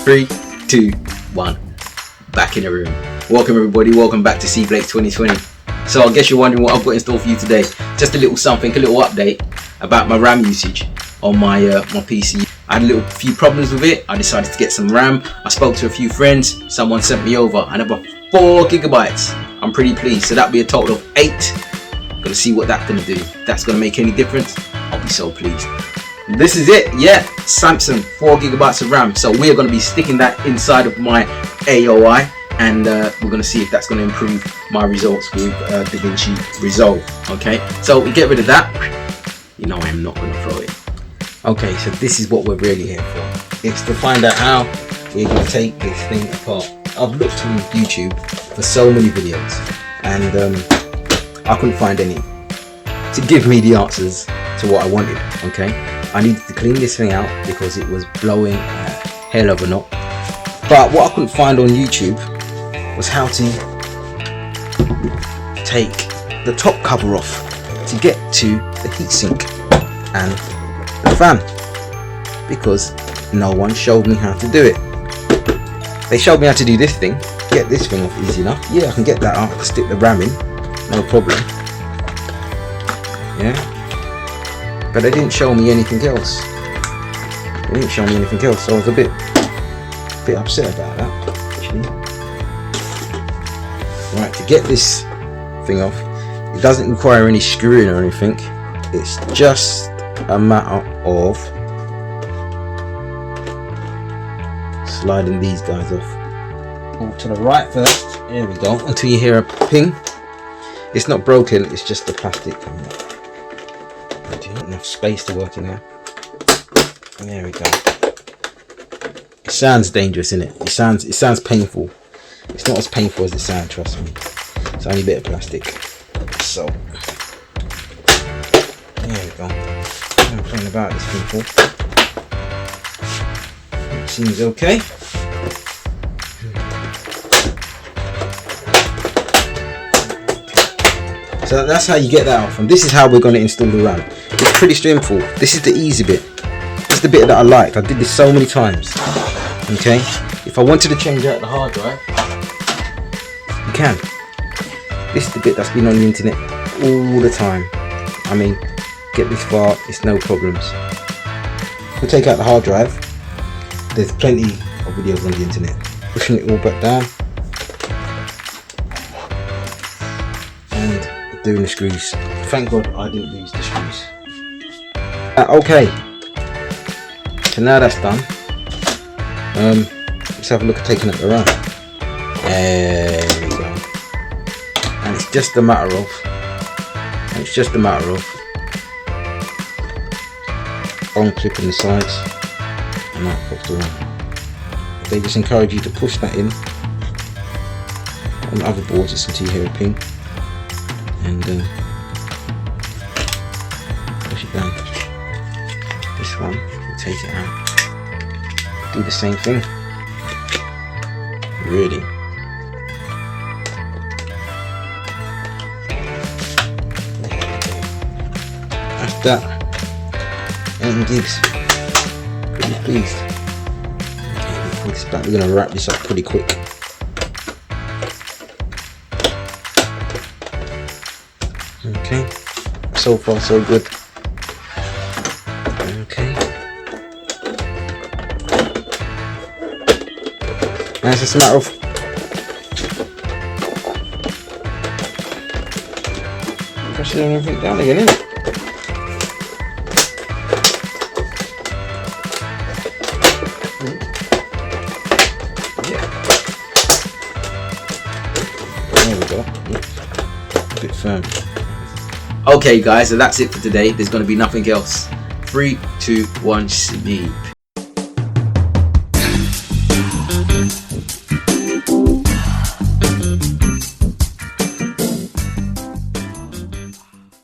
3, 2, 1. Back in the room. Welcome everybody, welcome back to CBlakes2020. So I guess you're wondering what I've got in store for you today. Just a little something, a little update about my RAM usage on my PC. I had a few problems with it. I decided to get some RAM. I spoke to a few friends. Someone sent me over another 4 gigabytes. I'm pretty pleased. So that'll be a total of 8. Gonna see what that's gonna do. If that's gonna make any difference, I'll be so pleased. This is it, yeah, Samsung 4 gigabytes of RAM. So we are going to be sticking that inside of my AIO, and we're going to see if that's going to improve my results with DaVinci Resolve. Okay, so we get rid of that. You know I am not going to throw it. Okay, so this is what we're really here for. It's to find out how we're going to take this thing apart. I've looked on YouTube for so many videos, and I couldn't find any to give me the answers to what I wanted. Okay, I needed to clean this thing out because it was blowing a hell of a knot. But what I couldn't find on YouTube was how to take the top cover off to get to the heatsink and the fan, because no one showed me how to do it. They showed me how to do this thing, get this thing off easy enough. Yeah, I can get that out, I can stick the RAM in, no problem. Yeah. But they didn't show me anything else. They didn't show me anything else, so I was a bit upset about that, actually. Right, to get this thing off, it doesn't require any screwing or anything. It's just a matter of sliding these guys off. Oh, to the right first. There we go. Until you hear a ping. It's not broken. It's just the plastic. Enough space to work in there. There we go. It sounds dangerous, isn't it? It sounds painful. It's not as painful as it sounds, trust me. It's only a bit of plastic. So there we go. I'm playing about this thing for. It seems okay. So that's how you get that off, and this is how we're going to install the RAM. It's pretty simple. This is the easy bit. This is the bit that I liked. I did this so many times. Okay, if I wanted to change out the hard drive, you can. This is the bit that's been on the internet all the time. I mean, get this far, it's no problems. We'll take out the hard drive. There's plenty of videos on the internet. Pushing it all back down and doing the screws. Thank God I didn't lose the screws. Okay, so now that's done, let's have a look at taking it around. There we go. And it's just a matter of unclipping the sides, and that pops around. They just encourage you to push that in. On other boards it's until you hear a ping, and push it down. This one, you take it out, do the same thing. Really. That's that. 8 gigs. Pretty pleased. Okay, put this back. We're gonna wrap this up pretty quick. Okay. So far so good. Okay. Now it's just a matter of pressing everything down again, isn't it? Yeah. There we go. A bit firm. Okay guys, so that's it for today. There's going to be nothing else. 3, 2, 1, sleep.